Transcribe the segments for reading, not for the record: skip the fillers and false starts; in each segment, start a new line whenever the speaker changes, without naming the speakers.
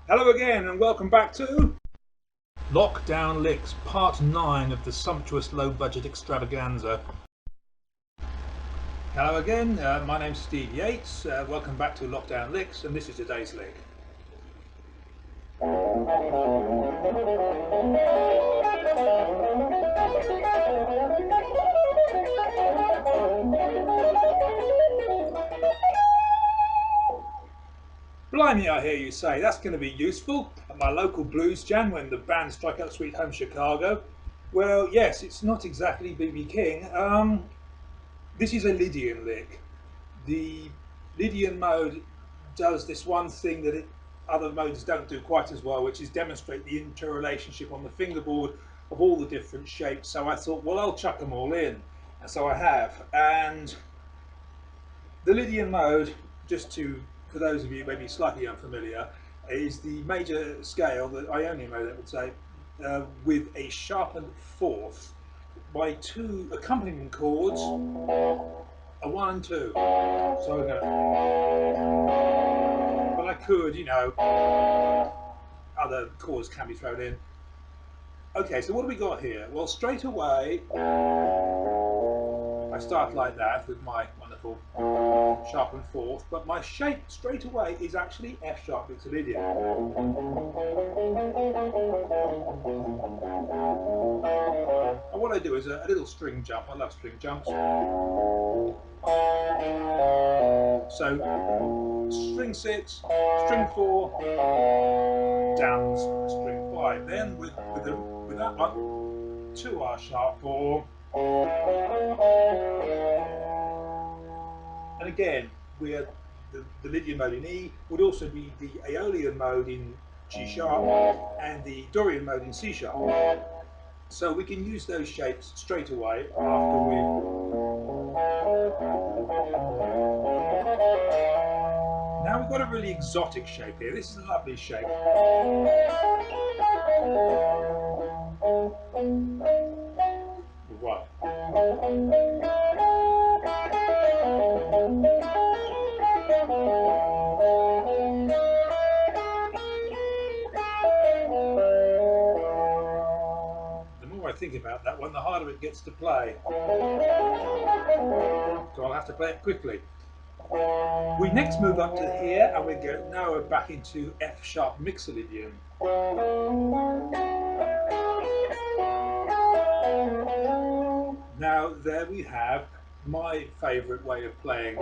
Hello again and welcome back to Lockdown Licks, part 9 of the sumptuous low budget extravaganza. Hello again, my name's Steve Yates, welcome back to Lockdown Licks and this is today's lick. Blimey, I hear you say, that's going to be useful at my local blues jam when the band strike up Sweet Home Chicago. Well, yes, it's not exactly B.B. King. This is a Lydian lick. The Lydian mode does this one thing that other modes don't do quite as well, which is demonstrate the interrelationship on the fingerboard of all the different shapes. So I thought, well, I'll chuck them all in. And so I have. And the Lydian mode, for those of you maybe slightly unfamiliar, is the major scale, the Ionian mode, I would say, with a sharpened fourth by two accompaniment chords, a 1 and 2. So but I could, other chords can be thrown in. Okay, so what do we got here? Well, straight away, I start like that with my wonderful sharpened fourth, but my shape straight away is actually F sharp mixed Lydian. And what I do is a little string jump. I love string jumps. So string 6, string 4, down string 5. Then with that one, 2R sharp 4. And again, we're the Lydian mode in E would also be the Aeolian mode in G sharp and the Dorian mode in C sharp. So we can use those shapes straight away after we. Now we've got a really exotic shape here. This is a lovely shape. Wow. The more I think about that one, the harder it gets to play. So I'll have to play it quickly. We next move up to here and now we're back into F sharp mixolydian. Now there we have my favourite way of playing.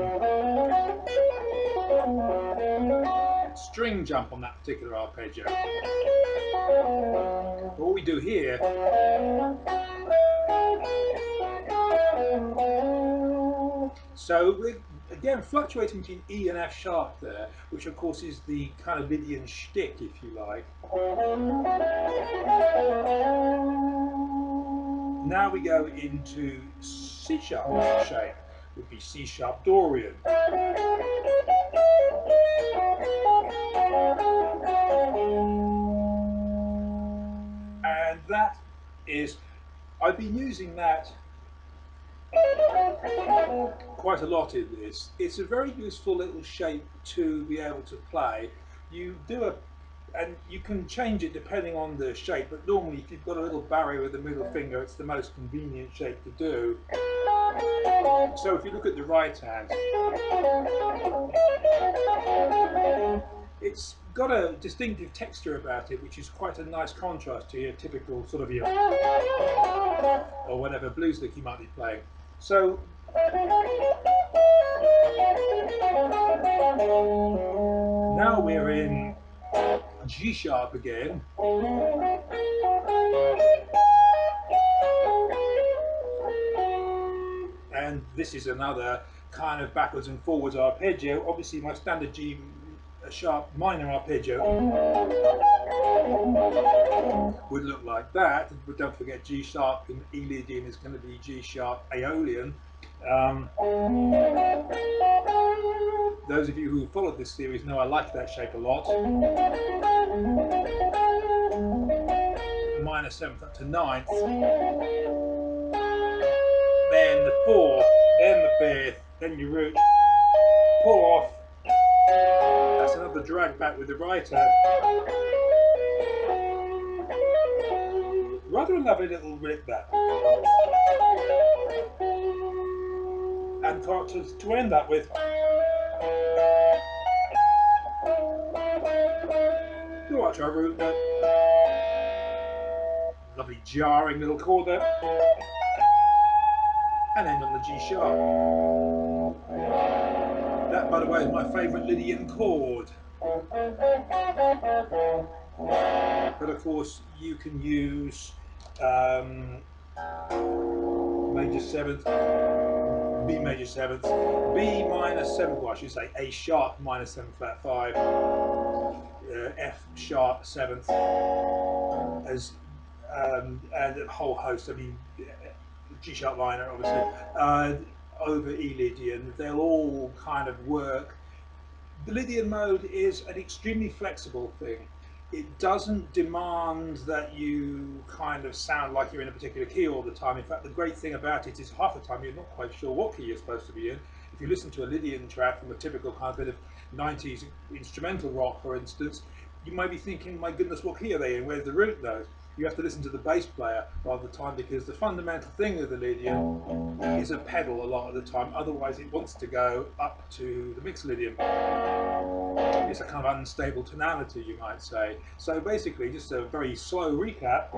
String jump on that particular arpeggio. What we do here so we're again fluctuating between E and F sharp there, which of course is the kind of Lydian shtick, if you like. Now we go into C sharp shape, would be C sharp Dorian. And that is, I've been using that quite a lot in this. It's a very useful little shape to be able to play. And you can change it depending on the shape, but normally if you've got a little barrier with the middle finger, it's the most convenient shape to do. So if you look at the right hand, it's got a distinctive texture about it, which is quite a nice contrast to your typical sort of or whatever blues lick you might be playing. So now we're in G sharp again. And this is another kind of backwards and forwards arpeggio. Obviously my standard G sharp minor arpeggio would look like that, but don't forget G sharp in E Lydian is going to be G sharp Aeolian. Those of you who followed this series know I like that shape a lot. Minor 7th up to 9th, then the 4th, then the 5th, then you root, pull off. That's That's another drag back with the writer. Rather a lovely little rip that. And to end that with. You watch our root note. Lovely jarring little chord there. And end on the G sharp. That, by the way, is my favourite Lydian chord. But of course, you can use major seventh, B major seventh, B minor seventh, well, I should say A sharp minor 7 flat 5, F sharp seventh, as and a whole host. I mean, G sharp minor, obviously, over E Lydian. They'll all kind of work. The Lydian mode is an extremely flexible thing. It doesn't demand that you kind of sound like you're in a particular key all the time. In fact, the great thing about it is half the time you're not quite sure what key you're supposed to be in. If you listen to a Lydian track from a typical kind of bit of 90s instrumental rock, for instance, you might be thinking, my goodness, what key are they in? Where's the root note? You have to listen to the bass player a lot of the time, because the fundamental thing of the Lydian is a pedal a lot of the time. Otherwise, it wants to go up to the mixed Lydian. It's a kind of unstable tonality, you might say. So basically, just a very slow recap.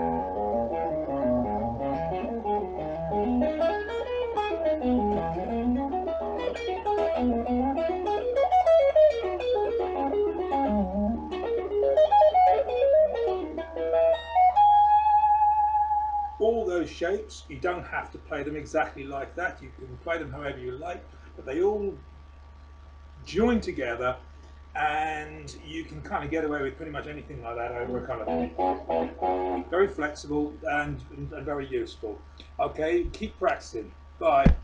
All those shapes, you don't have to play them exactly like that. You can play them however you like, but they all join together, and you can kind of get away with pretty much anything like that over a kind of very flexible and very useful. Okay, keep practicing. Bye.